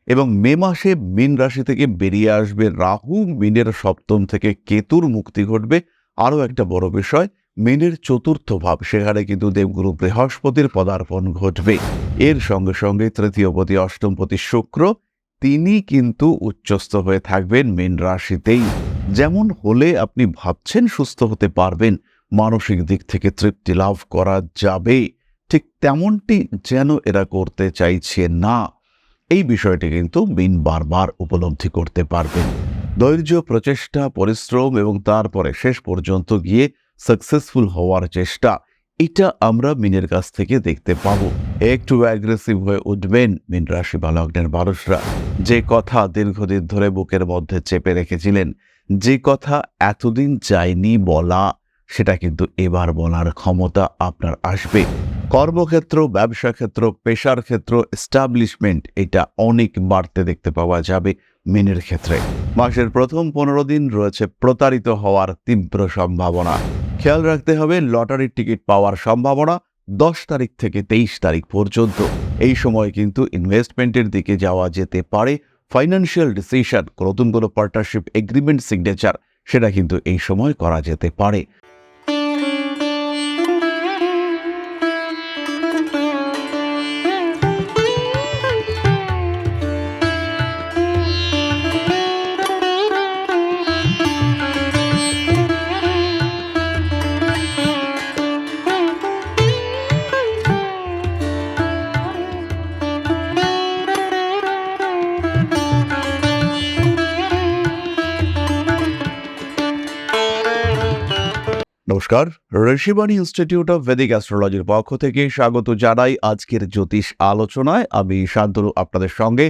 এবং মে মাসে মীন রাশি থেকে বেরিয়ে আসবে রাহু, মীনের সপ্তম থেকে কেতুর মুক্তি ঘটবে। আরও একটা বড় বিষয়, মীনের চতুর্থ ভাব, সেখানে কিন্তু দেবগুরু বৃহস্পতির পদার্পণ ঘটবে। এর সঙ্গে সঙ্গে তৃতীয়পতি অষ্টমপতি শুক্র, তিনি কিন্তু উচ্চস্থ হয়ে থাকবেন মীন রাশিতেই। যেমন হলে আপনি ভাবছেন সুস্থ হতে পারবেন, মানসিক দিক থেকে তৃপ্তি লাভ করা যাবে, ঠিক তেমনটি যেন এরা করতে চাইছে না। এই বিষয়টি কিন্তু মীন বারবার উপলব্ধি করতে পারবেন। ধৈর্য, প্রচেষ্টা, পরিশ্রম এবং তারপরে শেষ পর্যন্ত গিয়ে সাকসেসফুল হওয়ার চেষ্টা, এটা আমরা মীনের কাছ থেকে দেখতে পাবো। একটু অ্যাগ্রেসিভ হয়ে উঠবেন মীন রাশি বা লগ্নের মানুষরা। যে কথা দীর্ঘদিন ধরে বুকের মধ্যে চেপে রেখেছিলেন, যে কথা এতদিন যায়নি বলা, সেটা কিন্তু এবার বলার ক্ষমতা আপনার আসবে। কর্মক্ষেত্র, ব্যবসা ক্ষেত্র, পেশার ক্ষেত্র, এস্টাবলিশমেন্ট, এটা অনেক বাড়তে দেখতে পাওয়া যাবে মীনের ক্ষেত্রে। মাসের প্রথম 15 দিন রয়েছে প্রতারিত হওয়ার তীব্র সম্ভাবনা। খেয়াল রাখতে হবে, লটারির টিকিট পাওয়ার সম্ভাবনা 10 তারিখ থেকে 23 তারিখ পর্যন্ত। এই সময় কিন্তু ইনভেস্টমেন্টের দিকে যাওয়া যেতে পারে। ফাইন্যান্সিয়াল ডিসিশন, নতুন কোনো পার্টনারশিপ এগ্রিমেন্ট সিগনেচার, সেটা কিন্তু এই সময় করা যেতে পারে। নমস্কার, ঋষিবাণী ইনস্টিটিউট অফ ভেদিক অ্যাস্ট্রোলজির পক্ষ থেকে স্বাগত জানাই আজকের জ্যোতিষ আলোচনায়। আমি শান্তনু আপনাদের সঙ্গে।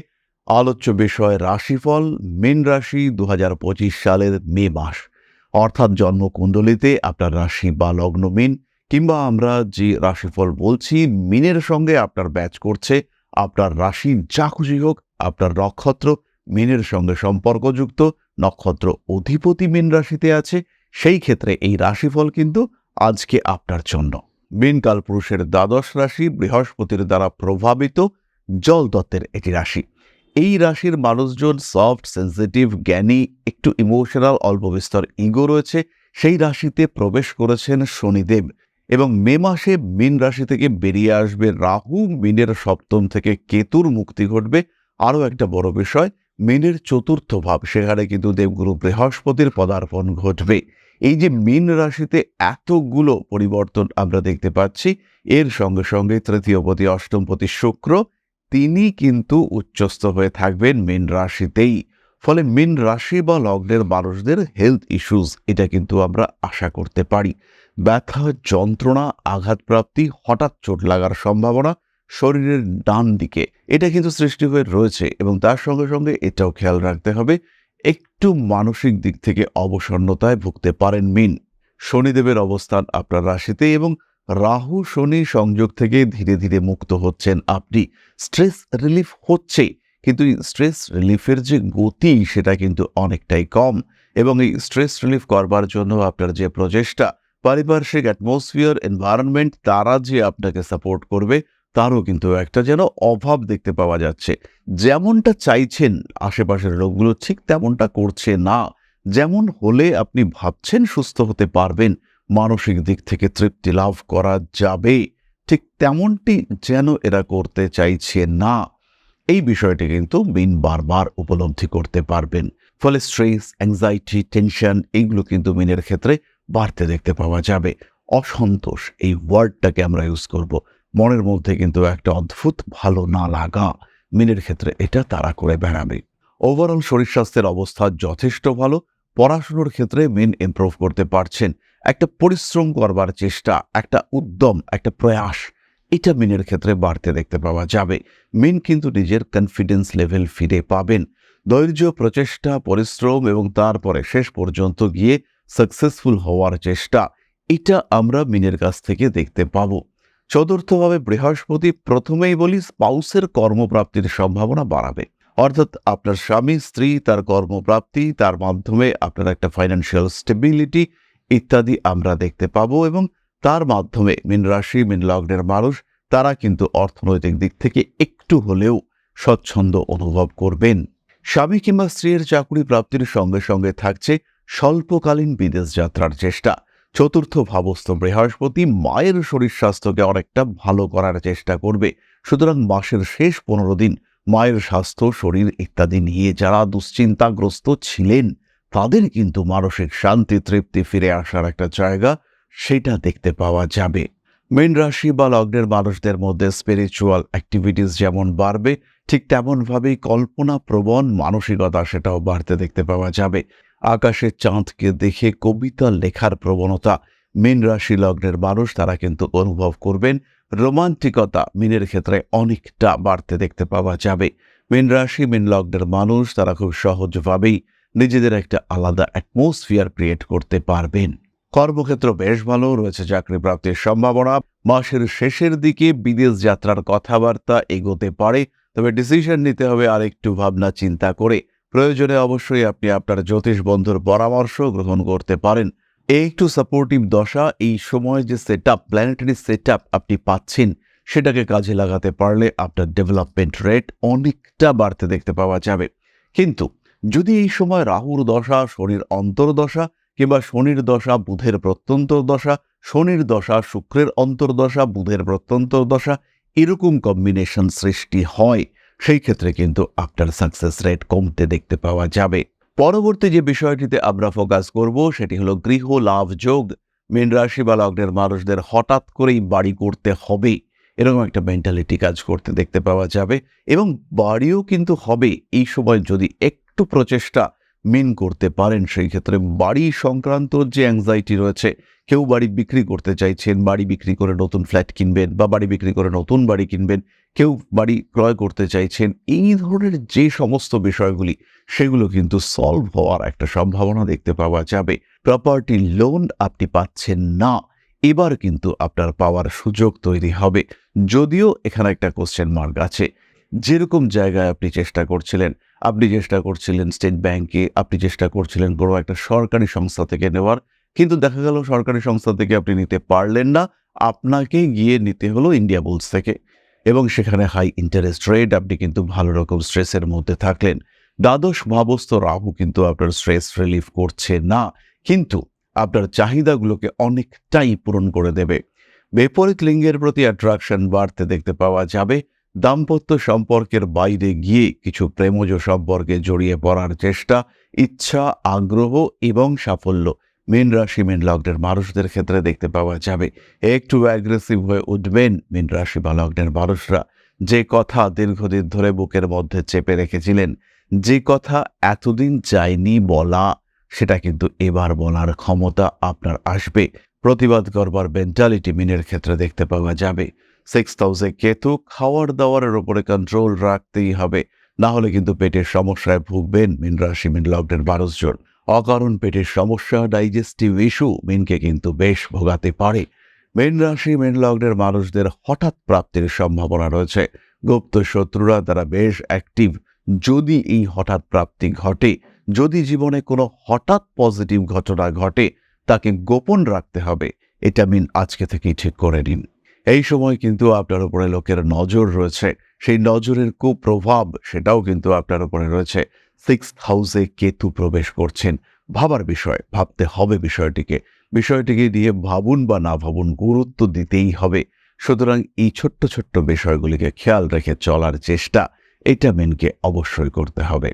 আলোচ্য বিষয় রাশিফল, মীন রাশি 2025 সালের মে মাস, অর্থাৎ জন্মকুণ্ডলিতে আপনার রাশি বা লগ্ন মীন, কিংবা আমরা যে রাশিফল বলছি মীনের সঙ্গে আপনার ব্যাচ করছে, আপনার রাশি যা খুশি হোক, আপনার নক্ষত্র মীনের সঙ্গে সম্পর্কযুক্ত, নক্ষত্র অধিপতি মীন রাশিতে আছে, সেই ক্ষেত্রে এই রাশিফল কিন্তু আজকে আপনার জন্য। মীন কালপুরুষের দ্বাদশ রাশি, বৃহস্পতির দ্বারা প্রভাবিত জল তত্ত্বের এটি রাশি। এই রাশির মানুষজন সফট, সেন্সিটিভ, জ্ঞানী, একটু ইমোশনাল, অল্প বিস্তর ইগো রয়েছে। সেই রাশিতে প্রবেশ করেছেন শনিদেব এবং মে মাসে মীন রাশি থেকে বেরিয়ে আসবে রাহু, মীনের সপ্তম থেকে কেতুর মুক্তি ঘটবে। আরও একটা বড় বিষয়, মীনের চতুর্থ ভাব, সেখানে কিন্তু দেবগুরু বৃহস্পতির পদার্পণ ঘটবে। এই যে মীন রাশিতে এতগুলো পরিবর্তন আমরা দেখতে পাচ্ছি, এর সঙ্গে সঙ্গে তৃতীয়পতি অষ্টমপতি শুক্র, তিনি কিন্তু উচ্চস্থ হয়ে থাকবেন মীন রাশিতেই। ফলে মীন রাশি বা লগ্নের মানুষদের হেলথ ইস্যুস, এটা কিন্তু আমরা আশা করতে পারি। ব্যথা, যন্ত্রণা, আঘাতপ্রাপ্তি, হঠাৎ চোট লাগার সম্ভাবনা শরীরের ডান দিকে, এটা কিন্তু সৃষ্টি হয়ে রয়েছে। এবং তার সঙ্গে সঙ্গে এটাও খেয়াল রাখতে হবে, একটু মানসিক দিক থেকে অবসন্নতায় ভুগতে পারেন মীন। শনিদেবের অবস্থান আপনার রাশিতে এবং রাহু শনি সংযোগ থেকে ধীরে ধীরে মুক্ত হচ্ছেন আপনি। স্ট্রেস রিলিফ হচ্ছে, কিন্তু এই স্ট্রেস রিলিফের যে গতি, সেটা কিন্তু অনেকটাই কম। এবং এই স্ট্রেস রিলিফ করবার জন্য আপনার যে প্রচেষ্টা, পারিপার্শ্বিক অ্যাটমসফিয়ার, এনভায়রনমেন্ট, তারা যে আপনাকে সাপোর্ট করবে, তারও কিন্তু একটা যেন অভাব দেখতে পাওয়া যাচ্ছে। যেমনটা চাইছেন আশেপাশের লোকগুলো ঠিক তেমনটা করছে না। যেমন হলে আপনি ভাবছেন সুস্থ হতে পারবেন, মানসিক দিক থেকে তৃপ্তি লাভ করা যাবে, ঠিক তেমনটি যেন এরা করতে চাইছে না। এই বিষয়টি কিন্তু মীন বারবার উপলব্ধি করতে পারবেন। ফলে স্ট্রেস, অ্যাংজাইটি, টেনশন, এইগুলো কিন্তু মীনের ক্ষেত্রে বাড়তে দেখতে পাওয়া যাবে। অসন্তোষ, এই ওয়ার্ডটাকে আমরা ইউজ করব। মনের মধ্যে কিন্তু একটা অদ্ভুত ভালো না লাগা, মীনের ক্ষেত্রে এটা তাড়া করে বেড়াবে। ওভারঅল শরীর স্বাস্থ্যের অবস্থা যথেষ্ট ভালো। পড়াশুনোর ক্ষেত্রে মীন ইমপ্রুভ করতে পারছেন। একটা পরিশ্রম করবার চেষ্টা, একটা উদ্যম, একটা প্রয়াস, এটা মীনের ক্ষেত্রে বাড়তে দেখতে পাওয়া যাবে। মীন কিন্তু নিজের কনফিডেন্স লেভেল ফিরে পাবেন। ধৈর্য, প্রচেষ্টা, পরিশ্রম এবং তারপরে শেষ পর্যন্ত গিয়ে সাকসেসফুল হওয়ার চেষ্টা, এটা আমরা মীনের কাছ থেকে দেখতে পাবো। চতুর্থভাবে বৃহস্পতি, প্রথমেই বলি, স্পাউসের কর্মপ্রাপ্তির সম্ভাবনা বাড়াবে। অর্থাৎ আপনার স্বামী, স্ত্রী, তার কর্মপ্রাপ্তি, তার মাধ্যমে আপনার একটা ফাইন্যান্সিয়াল স্টেবিলিটি ইত্যাদি আমরা দেখতে পাবো। এবং তার মাধ্যমে মীন রাশি, মীন লগ্নের মানুষ, তারা কিন্তু অর্থনৈতিক দিক থেকে একটু হলেও স্বচ্ছন্দ অনুভব করবেন। স্বামী কিংবা স্ত্রীর চাকরি প্রাপ্তির সঙ্গে সঙ্গে থাকছে স্বল্পকালীন বিদেশ যাত্রার চেষ্টা। চতুর্থ ভাবস্থ বৃহস্পতি মায়ের শরীর স্বাস্থ্যকে অনেকটা ভালো করার চেষ্টা করবে। সুতরাং মাসের শেষ 15 দিন মায়ের স্বাস্থ্য, শরীর ইত্যাদি নিয়ে যারা দুশ্চিন্তাগ্রস্ত ছিলেন তাদের কিন্তু মানসিক শান্তি, তৃপ্তি ফিরে আসার একটা জায়গা, সেটা দেখতে পাওয়া যাবে। মীন রাশি বা লগ্নের মানুষদের মধ্যে স্পিরিচুয়াল অ্যাক্টিভিটিস যেমন বাড়বে, ঠিক তেমনভাবেই কল্পনাপ্রবণ মানসিকতা সেটাও বাড়তে দেখতে পাওয়া যাবে। আকাশে চাঁদকে দেখে কবিতা লেখার প্রবণতা মীন রাশি লগ্নের মানুষ তারা কিন্তু অনুভব করবেন। রোমান্টিকতা মীনের ক্ষেত্রে অনেকটা বাড়তে দেখতে পাওয়া যাবে। মীন রাশি মীন লগ্নের মানুষ তারা খুব সহজভাবেই নিজেদের একটা আলাদা অ্যাটমসফিয়ার ক্রিয়েট করতে পারবেন। কর্মক্ষেত্র বেশ ভালো রয়েছে, চাকরি প্রাপ্তির সম্ভাবনা। মাসের শেষের দিকে বিদেশ যাত্রার কথাবার্তা এগোতে পারে, তবে ডিসিশন নিতে হবে আরেকটু ভাবনা চিন্তা করে। প্রয়োজনে অবশ্যই আপনি আপনার জ্যোতিষ বন্ধুর পরামর্শ গ্রহণ করতে পারেন। একটু সাপোর্টিভ দশা, এই সময় যে প্ল্যানেটারি সেট আপনি পাচ্ছেন সেটাকে কাজে লাগাতে পারলে আপনার ডেভেলপমেন্ট রেট অনেকটা বাড়তে দেখতে পাওয়া যাবে। কিন্তু যদি এই সময় রাহুর দশা, শনির অন্তর্দশা কিংবা শনির দশা, বুধের প্রত্যন্তর দশা, শনির দশা, শুক্রের অন্তর্দশা, বুধের প্রত্যন্তর দশা এরকম কম্বিনেশন সৃষ্টি হয়, সেই ক্ষেত্রে কিন্তু আপনার সাকসেস রেট কমতে দেখতে পাওয়া যাবে। পরবর্তী যে বিষয়টিতে আমরা ফোকাস করব সেটি হলো গৃহ লাভ যোগ। মীন রাশি বা লগ্নের মানুষদের হঠাৎ করেই বাড়ি করতে হবে এরকম একটা মেন্টালিটি কাজ করতে দেখতে পাওয়া যাবে, এবং বাড়িও কিন্তু হবে এই সময় যদি একটু প্রচেষ্টা মীন করতে পারেন। সেই ক্ষেত্রে বাড়ি সংক্রান্ত যে অ্যাংজাইটি রয়েছে, কেউ বাড়ি বিক্রি করতে চাইছেন, বাড়ি বিক্রি করে নতুন ফ্ল্যাট কিনবেন বা বাড়ি বিক্রি করে নতুন বাড়ি কিনবেন, কেউ বাড়ি ক্রয় করতে চাইছেন, এই ধরনের যে সমস্ত বিষয়গুলি সেগুলো কিন্তু সলভ হওয়ার একটা সম্ভাবনা দেখতে পাওয়া যাবে। প্রপার্টি লোন আপনি পাচ্ছেন না, এবার কিন্তু আপনার পাওয়ার সুযোগ তৈরি হবে, যদিও এখানে একটা কোশ্চেন মার্ক আছে। যেরকম জায়গায় আপনি চেষ্টা করছিলেন স্টেট ব্যাংকে, আপনি চেষ্টা করছিলেন কোনো একটা সরকারি সংস্থা থেকে নেওয়ার, কিন্তু দেখা গেল সরকারি সংস্থা থেকে আপনি নিতে পারলেন না, আপনাকে গিয়ে নিতে হলো ইন্ডিয়া বুলস থেকে, এবং সেখানে হাই ইন্টারেস্ট রেট, আপনি কিন্তু ভালো রকম স্ট্রেসের মধ্যে থাকলেন। দ্বাদশ ভাবস্থ রাহু কিন্তু আপনার স্ট্রেস রিলিফ করছে না, কিন্তু আপনার চাহিদাগুলোকে অনেকটাই পূরণ করে দেবে। বিপরীত লিঙ্গের প্রতি অ্যাট্রাকশন বাড়তে দেখতে পাওয়া যাবে। দাম্পত্য সম্পর্কের বাইরে গিয়ে কিছু প্রেমজ সম্পর্কে জড়িয়ে পড়ার চেষ্টা, ইচ্ছা, আগ্রহ এবং সাফল্য মীন রাশি মীন লগ্নের মানুষদের ক্ষেত্রে দেখতে পাওয়া যাবে। একটু অ্যাগ্রেসিভ হয়ে উঠবেন মীন রাশি বা লগ্নের মানুষরা। যে কথা দীর্ঘদিন ধরে বুকের মধ্যে চেপে রেখেছিলেন, যে কথা এতদিন যায়নি বলা, সেটা কিন্তু এবার বলার ক্ষমতা আপনার আসবে। প্রতিবাদ করবার মেন্টালিটি মীনের ক্ষেত্রে দেখতে পাওয়া যাবে। 6th হাউসে কেতু, খাওয়ার দাওয়ারের উপরে কন্ট্রোল রাখতেই হবে, না হলে কিন্তু পেটের সমস্যায় ভুগবেন মীন রাশি মীন লগ্নের মানুষজন। অকারণ পেটের সমস্যা, ডাইজেস্টিভ ইস্যু মীনকে কিন্তু বেশ ভোগাতে পারে। মীন রাশি মীন লগ্নের মানুষদের হঠাৎ প্রাপ্তির সম্ভাবনা রয়েছে। গুপ্ত শত্রুরা তারা বেশ অ্যাক্টিভ। যদি এই হঠাৎ প্রাপ্তি ঘটে, যদি জীবনে কোনো হঠাৎ পজিটিভ ঘটনা ঘটে, তাকে গোপন রাখতে হবে, এটা মীন আজকে থেকেই ঠিক করে নিন। এই সময় কিন্তু আপনার উপরে লোকের নজর রয়েছে, সেই নজরের কুপ্রভাব সেটাও কিন্তু আপনার উপরে রয়েছে। 6th হাউসে কেতু প্রবেশ করছেন, ভাবার বিষয়, ভাবতে হবে বিষয়টিকে দিয়ে ভাবুন বা না ভাবুন, গুরুত্ব দিতেই হবে। সুতরাং এই ছোট্ট ছোট্ট বিষয়গুলিকে খেয়াল রেখে চলার চেষ্টা, এটা মীনকে অবশ্যই করতে হবে।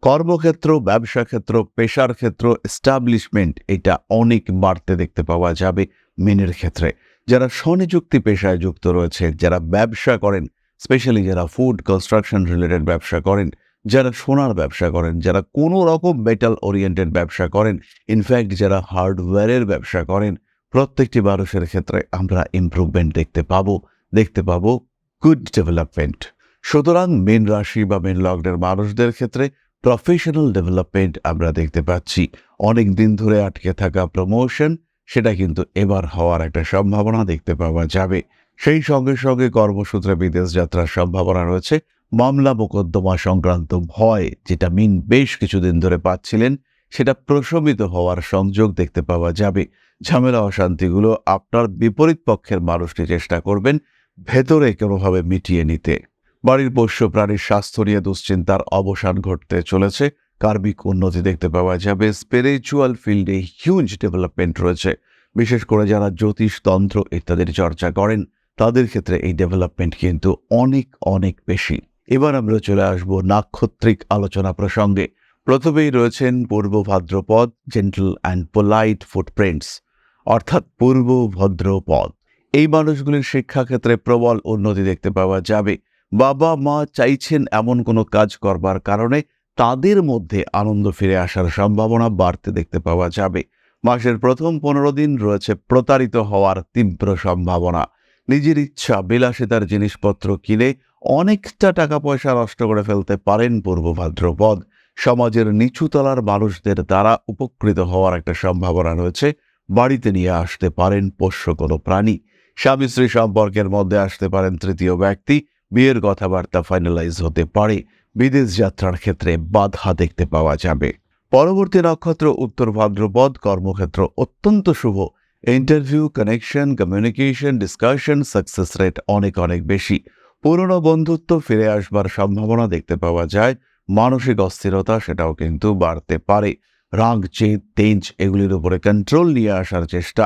কর্মক্ষেত্র, ব্যবসা ক্ষেত্র, পেশার ক্ষেত্র, এস্টাবলিশমেন্ট এটা অনেক বাড়তে দেখতে পাওয়া যাবে মীনের ক্ষেত্রে। যারা স্বনিযুক্তি পেশায় যুক্ত রয়েছে, যারা ব্যবসা করেন, স্পেশালি যারা ফুড কনস্ট্রাকশন রিলেটেড ব্যবসা করেন, যারা সোনার ব্যবসা করেন, যারা কোনো রকম মেটাল ওরিয়েন্টেড ব্যবসা করেন, ইনফ্যাক্ট যারা হার্ডওয়্যারের ব্যবসা করেন, প্রত্যেকটি মানুষের ক্ষেত্রে আমরা ইমপ্রুভমেন্ট দেখতে পাবো গুড ডেভেলপমেন্ট। সুতরাং মীন রাশি বা মীন লগ্নের মানুষদের ক্ষেত্রে প্রফেশনাল ডেভেলপমেন্ট আমরা দেখতে পাচ্ছি। অনেক দিন ধরে আটকে থাকা প্রমোশন, সেটা কিন্তু এবার হওয়ার একটা সম্ভাবনা দেখতে পাওয়া যাবে। সেই সঙ্গে সঙ্গে কর্মসূত্রে বিদেশ যাত্রার সম্ভাবনা রয়েছে। মামলা মোকদ্দমা সংক্রান্ত ভয়, যেটা মীন বেশ কিছুদিন ধরে পাচ্ছিলেন, সেটা প্রশমিত হওয়ার সংযোগ দেখতে পাওয়া যাবে। ঝামেলা অশান্তিগুলো আপনার বিপরীত পক্ষের মানুষটি চেষ্টা করবেন ভেতরে কোনোভাবে মিটিয়ে নিতে। বাড়ির পোষ্য প্রাণীর স্বাস্থ্য নিয়ে দুশ্চিন্তার অবসান ঘটতে চলেছে, কার্মিক উন্নতি দেখতে পাওয়া যাবে, স্পিরিচুয়াল ফিল্ডে হিউজ ডেভেলপমেন্ট রয়েছে। বিশেষ করে যারা জ্যোতিষ তন্ত্র ইত্যাদির চর্চা করেন তাদের ক্ষেত্রে এই ডেভেলপমেন্ট কিন্তু অনেক অনেক বেশি। এবার আমরা চলে আসব নাক্ষত্রিক আলোচনা প্রসঙ্গে। প্রথমেই রয়েছেন পূর্ব Bhadrapada, gentle and polite footprints, অর্থাৎ পূর্ব ভদ্রপদ। এই মানুষগুলির শিক্ষাক্ষেত্রে প্রবল উন্নতি দেখতে পাওয়া যাবে। বাবা মা চাইছেন এমন কোনো কাজ করবার কারণে তাদের মধ্যে আনন্দ ফিরে আসার সম্ভাবনা বাড়তে দেখতে পাওয়া যাবে। মাসের প্রথম 15 দিন রয়েছে প্রতারিত হওয়ার তীব্র সম্ভাবনা। নিজের ইচ্ছা বিলাসিতার জিনিসপত্র কিনে অনেকটা টাকা পয়সা নষ্ট করে ফেলতে পারেন পূর্ব ভাদ্রপদ। সমাজের নিচুতলার মানুষদের দ্বারা উপকৃত হওয়ার একটা সম্ভাবনা রয়েছে। বাড়িতে নিয়ে আসতে পারেন পোষ্য কোনো প্রাণী। স্বামী স্ত্রী সম্পর্কের মধ্যে আসতে পারেন তৃতীয় ব্যক্তি। বিয়ের কথাবার্তা ফাইনালাইজ হতে পারে। বিদেশ যাত্রার ক্ষেত্রে বাধা দেখতে পাওয়া যাবে। পরবর্তী নক্ষত্র উত্তর ভাদ্রপদ, কর্মক্ষেত্র অত্যন্ত শুভ। Interview, connection, communication, discussion, success rate অনেক অনেক বেশি। পুরনো বন্ধুত্ব ফিরে আসবার সম্ভাবনা দেখতে পাওয়া যায়। মানসিক অস্থিরতা সেটাও কিন্তু বাড়তে পারে। রাগ, জেদ, তেজ এগুলির উপরে কন্ট্রোল নিয়ে আসার চেষ্টা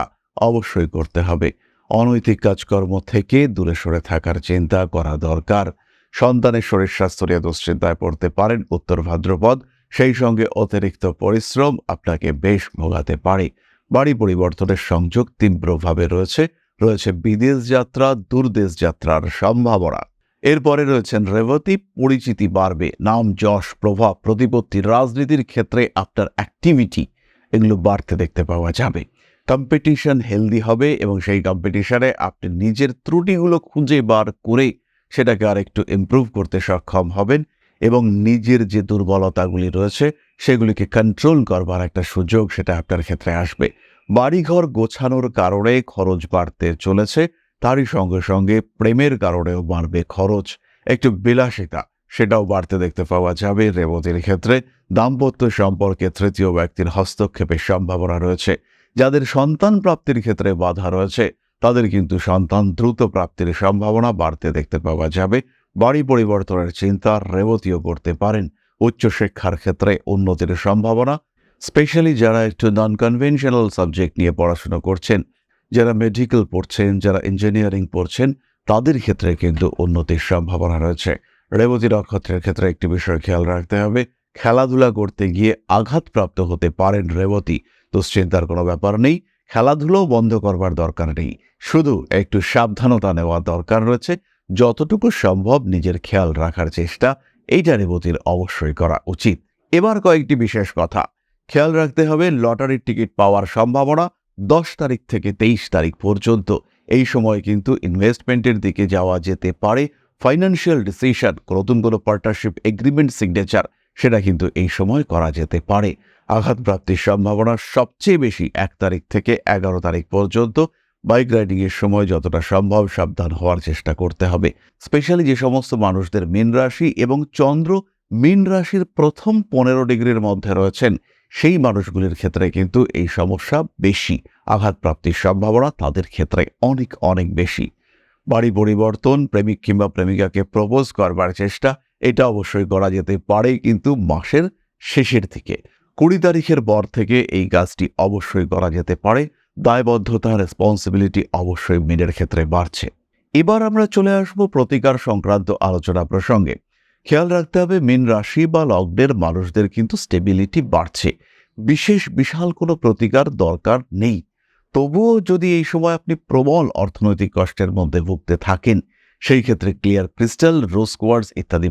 অবশ্যই করতে হবে। অনৈতিক কাজকর্ম থেকে দূরে সরে থাকার চিন্তা করা দরকার। সন্তানের শরীর স্বাস্থ্য নিয়ে দুশ্চিন্তায় পড়তে পারেন উত্তর ভাদ্রপদ। সেই সঙ্গে অতিরিক্ত পরিশ্রম আপনাকে বেশ ভোগাতে পারে। বাড়ি পরিবর্তনের সংযোগ তীব্রভাবে রয়েছে বিদেশ যাত্রা, দূরদেশ যাত্রার সম্ভাবনা। এরপরে রয়েছেন রেবতী, পরিচিতি বাড়বে, নাম যশ প্রভাব প্রতিপত্তি, রাজনীতির ক্ষেত্রে আপনার অ্যাক্টিভিটি এগুলো বাড়তে দেখতে পাওয়া যাবে। কম্পিটিশন হেলদি হবে এবং সেই কম্পিটিশনে আপনি নিজের ত্রুটিগুলো খুঁজে বার করে সেটাকে আর একটু ইমপ্রুভ করতে সক্ষম হবেন এবং নিজের যে দুর্বলতাগুলি রয়েছে সেগুলিকে কন্ট্রোল করবার একটা সুযোগ সেটা আপনার ক্ষেত্রে আসবে। বাড়িঘর গোছানোর কারণে খরচ বাড়তে চলেছে, তারই সঙ্গে সঙ্গে প্রেমের কারণেও বাড়বে খরচ। একটু বিলাসিতা সেটাও বাড়তে দেখতে পাওয়া যাবে রেবতীর ক্ষেত্রে। দাম্পত্য সম্পর্কে তৃতীয় ব্যক্তির হস্তক্ষেপের সম্ভাবনা রয়েছে। যাদের সন্তান প্রাপ্তির ক্ষেত্রে বাধা রয়েছে তাদের কিন্তু সন্তান দ্রুত প্রাপ্তির সম্ভাবনা বাড়তে দেখতে পাওয়া যাবে। বাড়ি পরিবর্তনের চিন্তা রেবতীও করতে পারেন। উচ্চশিক্ষার ক্ষেত্রে উন্নতির সম্ভাবনা, স্পেশালি যারা একটু নন কনভেনশনাল সাবজেক্ট নিয়ে পড়াশোনা করছেন, যারা মেডিকেল পড়ছেন, যারা ইঞ্জিনিয়ারিং পড়ছেন, তাদের ক্ষেত্রে কিন্তু উন্নতির সম্ভাবনা রয়েছে। রেবতী নক্ষত্রের ক্ষেত্রে একটি বিষয় খেয়াল রাখতে হবে, খেলাধুলা করতে গিয়ে আঘাতপ্রাপ্ত হতে পারেন রেবতী। দুশ্চিন্তার কোনো ব্যাপার নেই, খেলাধুলাও বন্ধ করবার দরকার নেই, শুধু একটু সাবধানতা নেওয়া দরকার রয়েছে। যতটুকু সম্ভব নিজের খেয়াল রাখার চেষ্টা এইটা রেবতীর অবশ্যই করা উচিত। এবার কয়েকটি বিশেষ কথা খেয়াল রাখতে হবে। লটারির টিকিট পাওয়ার সম্ভাবনা 10 তারিখ থেকে 23 তারিখ পর্যন্ত। এই সময় কিন্তু ইনভেস্টমেন্টের দিকে যাওয়া যেতে পারে। ফাইন্যান্সিয়াল ডিসিশন, নতুন কোনো পার্টনারশিপ এগ্রিমেন্ট সিগনেচার সেটা কিন্তু এই সময় করা যেতে পারে। আঘাতপ্রাপ্তির সম্ভাবনা সবচেয়ে বেশি 1 তারিখ থেকে 11 তারিখ পর্যন্ত। বাইক রাইডিংয়ের সময় যতটা সম্ভব সাবধান হওয়ার চেষ্টা করতে হবে। স্পেশালি যে সমস্ত মানুষদের মীন রাশি এবং চন্দ্র মীন রাশির প্রথম 15 ডিগ্রির মধ্যে রয়েছেন সেই মানুষগুলির ক্ষেত্রে কিন্তু এই সমস্যা বেশি। আঘাতপ্রাপ্তির সম্ভাবনা তাদের ক্ষেত্রে অনেক অনেক বেশি। বাড়ি পরিবর্তন, প্রেমিক কিংবা প্রেমিকাকে প্রপোজ করবার চেষ্টা এটা অবশ্যই করা যেতে পারে, কিন্তু মাসের শেষের দিকে 20 তারিখের পর থেকে এই কাজটি অবশ্যই করা যেতে পারে। দায়বদ্ধতা, রেসপন্সিবিলিটি অবশ্যই মীনের ক্ষেত্রে বাড়ছে। এবার আমরা চলে আসবো প্রতিকার সংক্রান্ত আলোচনা প্রসঙ্গে। খেয়াল রাখতে হবে মীন রাশি বা লগ্নের মানুষদের কিন্তু স্টেবিলিটি বাড়ছে। বিশাল কোনো প্রতিকার দরকার নেই। তবুও যদি এই সময় আপনি প্রবল অর্থনৈতিক কষ্টের মধ্যে ভুগতে থাকেন সেই ক্ষেত্রে ক্লিয়ার ক্রিস্টাল, রোজ কোয়ার্টজ ইত্যাদি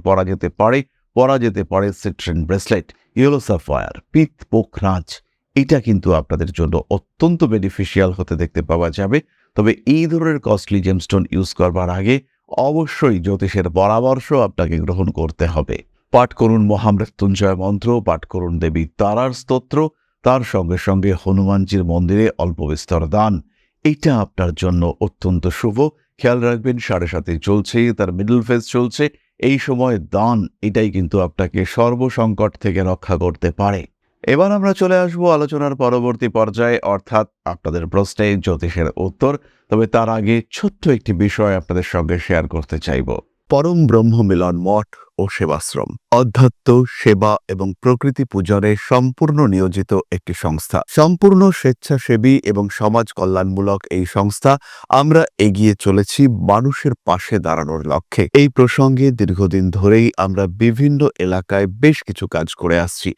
পরা যেতে পারে সিট্রিন ব্রেসলেট, ইয়েলো সাফায়ার, পিত পোখরাজ এটা কিন্তু আপনাদের জন্য অত্যন্ত বেনিফিশিয়াল হতে দেখতে পাওয়া যাবে। তবে এই ধরনের কস্টলি জেমস্টোন ইউজ করবার আগে অবশ্যই জ্যোতিষের পরামর্শ আপনাকে গ্রহণ করতে হবে। পাঠ করুন মহামৃত্যুঞ্জয় মন্ত্র, পাঠ করুন দেবী তারার স্তোত্র, তার সঙ্গে সঙ্গে হনুমানজির মন্দিরে অল্প বিস্তর দান, এটা আপনার জন্য অত্যন্ত শুভ। খেয়াল রাখবেন 7.5 চলছে, তার মিডল ফেজ চলছে। এই সময় দান এটাই কিন্তু আপনাকে সর্বসংকট থেকে রক্ষা করতে পারে। এবার আমরা চলে আসবো আলোচনার পরবর্তী পর্যায়ে, অর্থাৎ আপনাদের প্রশ্নে জ্যোতিষের উত্তর। তবে তার আগে ছোট্ট একটি বিষয় আপনাদের সঙ্গে শেয়ার করতে চাইব। পরম ব্রহ্ম মিলন মঠ ও সেবাশ্রম অধ্যাত্ম, সেবা এবং প্রকৃতি পূজনে সম্পূর্ণ নিয়োজিত একটি সংস্থা। সম্পূর্ণ স্বেচ্ছাসেবী এবং সমাজ কল্যাণমূলক এই সংস্থা আমরা এগিয়ে চলেছি মানুষের পাশে দাঁড়ানোর লক্ষ্যে। এই প্রসঙ্গে দীর্ঘদিন ধরেই আমরা বিভিন্ন এলাকায় বেশ কিছু কাজ করে আসছি।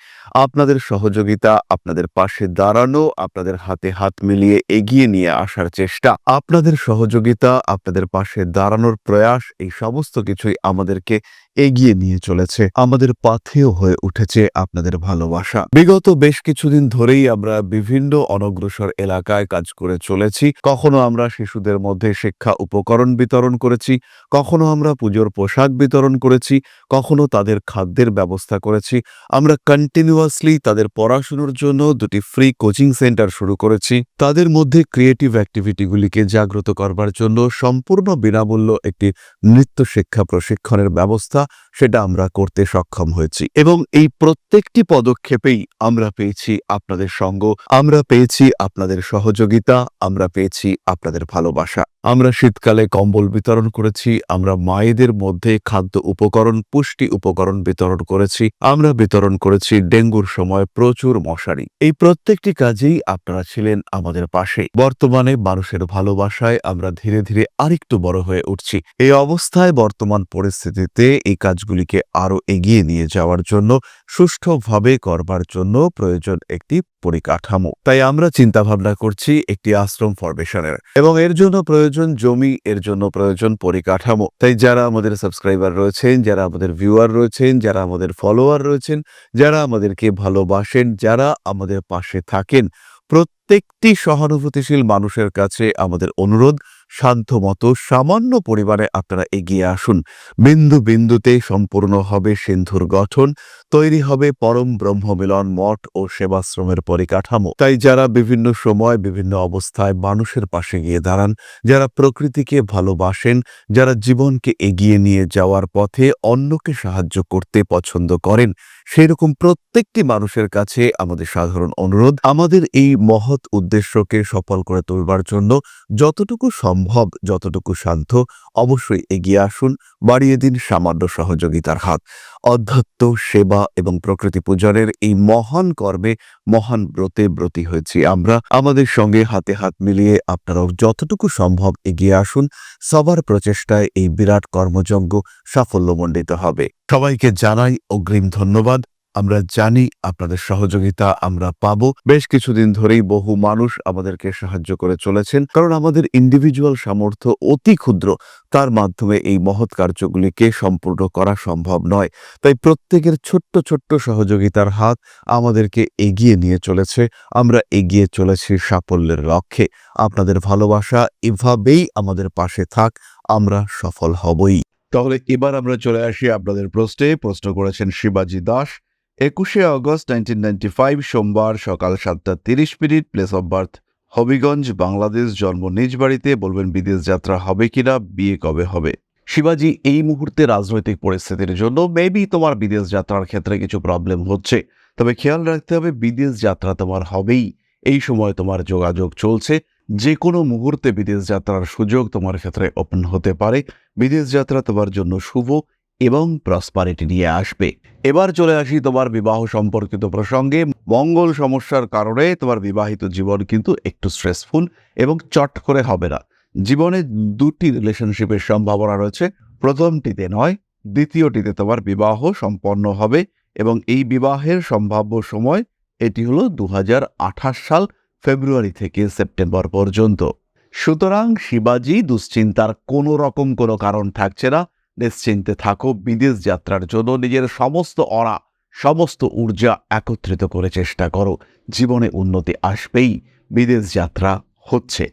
আপনাদের সহযোগিতা, আপনাদের পাশে দাঁড়ানো, আপনাদের হাতে হাত মিলিয়ে এগিয়ে নিয়ে আসার চেষ্টা, আপনাদের সহযোগিতা, আপনাদের পাশে দাঁড়ানোর প্রয়াস, এই সমস্ত কিছুই আমাদেরকে এগিয়ে নিয়ে চলেছে। আমাদের পাথেয় হয়ে উঠেছে আপনাদের ভালোবাসা। বিগত বেশ কিছুদিন ধরেই আমরা বিভিন্ন অনগ্রসর এলাকায় কাজ করে চলেছি। কখনো আমরা শিশুদের মধ্যে শিক্ষা উপকরণ বিতরণ করেছি, কখনো আমরা পুজোর পোশাক বিতরণ করেছি, কখনো তাদের খাদ্যের ব্যবস্থা করেছি। আমরা কন্টিনিউয়াসলি তাদের পড়াশুনোর জন্য 2টি ফ্রি কোচিং সেন্টার শুরু করেছি। তাদের মধ্যে ক্রিয়েটিভ অ্যাক্টিভিটিগুলিকে জাগ্রত করবার জন্য সম্পূর্ণ বিনামূল্য একটি নৃত্য শিক্ষা প্রশিক্ষণের ব্যবস্থা সেটা আমরা করতে সক্ষম হয়েছি। এবং এই প্রত্যেকটি পদক্ষেপেই আমরা পেয়েছি আপনাদের সঙ্গ, আমরা পেয়েছি আপনাদের সহযোগিতা, আমরা পেয়েছি আপনাদের ভালোবাসা। আমরা শীতকালে কম্বল বিতরণ করেছি, আমরা মায়েদের মধ্যে খাদ্য উপকরণ, পুষ্টি উপকরণ বিতরণ করেছি, আমরা বিতরণ করেছি ডেঙ্গুর সময় প্রচুর মশারি। এই প্রত্যেকটি কাজেই আপনারা ছিলেন আমাদের পাশে। বর্তমানে মানুষের ভালোবাসায় আমরা ধীরে ধীরে আরেকটু বড় হয়ে উঠছি। এই অবস্থায় বর্তমান পরিস্থিতিতে এই কাজগুলিকে আরো এগিয়ে নিয়ে যাওয়ার জন্য, সুষ্ঠুভাবে করবার জন্য প্রয়োজন একটি পরিকাঠামো। তাই আমরা চিন্তা ভাবনা করছি একটি আশ্রম ফরমেশনের, এবং এর জন্য প্রয়োজন জমি, এর জন্য প্রয়োজন পরিকাঠামো। তাই যারা আমাদের সাবস্ক্রাইবার রয়েছেন, যারা আমাদের ভিউয়ার রয়েছেন, যারা আমাদের ফলোয়ার রয়েছেন, যারা আমাদেরকে ভালোবাসেন, যারা আমাদের পাশে থাকেন, প্রত্যেকটি সহানুভূতিশীল মানুষের কাছে আমাদের অনুরোধ, সাধ্যমতো সামান্য পরিমাণে আপনারা এগিয়ে আসুন। বিন্দু বিন্দুতে সম্পূর্ণ হবে সিন্ধুর গঠন, তৈরি হবে পরম ব্রহ্মমিলন মঠ ও সেবাশ্রমের পরিকাঠামো। তাই যারা বিভিন্ন সময় বিভিন্ন অবস্থায় মানুষের পাশে গিয়ে দাঁড়ান, যারা প্রকৃতিকে ভালোবাসেন, যারা জীবনকে এগিয়ে নিয়ে যাওয়ার পথে অন্যকে সাহায্য করতে পছন্দ করেন, সেরকম প্রত্যেকটি মানুষের কাছে আমাদের সাধারণ অনুরোধ, আমাদের এই মহৎ উদ্দেশ্যকে সফল করে তুলবার জন্য যতটুকু সম্ভব, যতটুকু সাধ্য, অবশ্যই এগিয়ে আসুন, বাড়িয়ে দিন সামান্য সহযোগিতার হাত। অধ্যাত্ম, সেবা এবং প্রকৃতি পূজনের এই মহান কর্মে, মহান ব্রতে ব্রতী হয়েছি আমরা। আমাদের সঙ্গে হাতে হাত মিলিয়ে আপনারাও যতটুকু সম্ভব এগিয়ে আসুন। সবার প্রচেষ্টায় এই বিরাট কর্মযজ্ঞ সাফল্যমণ্ডিত হবে। সবাইকে জানাই অগ্রিম ধন্যবাদ। আমরা জানি আপনাদের সহযোগিতা আমরা পাবো। বেশ কিছুদিন ধরেই বহু মানুষ আমাদেরকে সাহায্য করে চলেছেন, কারণ আমাদের ইন্ডিভিজুয়াল সামর্থ্য অতি ক্ষুদ্র, তার মাধ্যমে এই মহৎ কার্যগুলিকে সম্পূর্ণ করা সম্ভব নয়। তাই প্রত্যেকের ছোট্ট ছোট্ট সহযোগিতার হাত আমাদেরকে এগিয়ে নিয়ে চলেছে। আমরা এগিয়ে চলেছি সাফল্যের লক্ষ্যে। আপনাদের ভালোবাসা এভাবেই আমাদের পাশে থাক, আমরা সফল হবই। তাহলে এবার আমরা চলে আসি আপনাদের প্রশ্নে। প্রশ্ন করেছেন শিবাজি দাস। 21শে আগস্ট 1995 সোমবার সকাল 7:30, place of birth Habiganj, Bangladesh, জন্ম নিজ বাড়িতে। বলবেন বিদেশ যাত্রা হবে কিনা, বিয়ে কবে হবে। শিবাজি, এই মুহূর্তে রাজনৈতিক পরিস্থিতির জন্য মেবি তোমার বিদেশ যাত্রার ক্ষেত্রে কিছু প্রবলেম হচ্ছে, তবে খেয়াল রাখতে হবে বিদেশ যাত্রা তোমার হবেই। এই সময় তোমার যোগাযোগ চলছে, যে কোনো মুহূর্তে বিদেশ যাত্রার সুযোগ তোমার ক্ষেত্রে ওপেন হতে পারে। বিদেশ যাত্রা তোমার জন্য শুভ এবং প্রসপারিটি নিয়ে আসবে। এবার চলে আসি তোমার বিবাহ সম্পর্কিত প্রসঙ্গে। মঙ্গল সমস্যার কারণে তোমার বিবাহিত জীবন কিন্তু একটু স্ট্রেসফুল এবং চট করে হবে না। জীবনে 2টি রিলেশনশিপের সম্ভাবনা রয়েছে। প্রথমটিতে নয়, দ্বিতীয়টিতে তোমার বিবাহ সম্পন্ন হবে, এবং এই বিবাহের সম্ভাব্য সময় এটি হলো 2028 সাল ফেব্রুয়ারি থেকে সেপ্টেম্বর পর্যন্ত। সুতরাং শিবাজি, দুশ্চিন্তার কোনো রকম কোনো কারণ থাকছে না। নিশ্চিন্তে থাকো। বিদেশ যাত্রার জন্য নিজের সমস্ত অরা, সমস্ত ঊর্জা একত্রিত করে চেষ্টা করো। জীবনে উন্নতি আসবেই, বিদেশ যাত্রা হচ্ছে।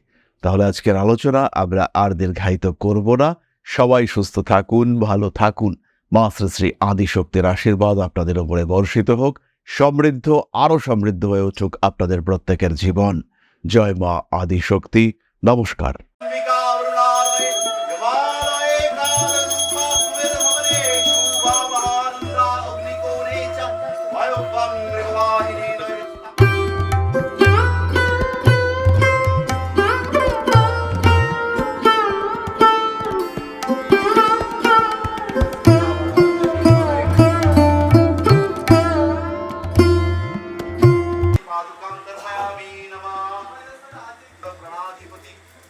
তাহলে আজকের আলোচনা আমরা আর দীর্ঘায়িত করব না। সবাই সুস্থ থাকুন, ভালো থাকুন। মা শ্রী শ্রী আদিশক্তির আশীর্বাদ আপনাদের উপরে বর্ষিত হোক। সমৃদ্ধ, আরও সমৃদ্ধ হয়ে উঠুক আপনাদের প্রত্যেকের জীবন। জয় মা আদিশক্তি। নমস্কার।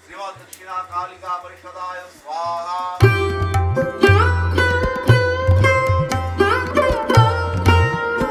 শ্রীমৎ দক্ষিণা কালিকা পরিষদায় স্বাহা।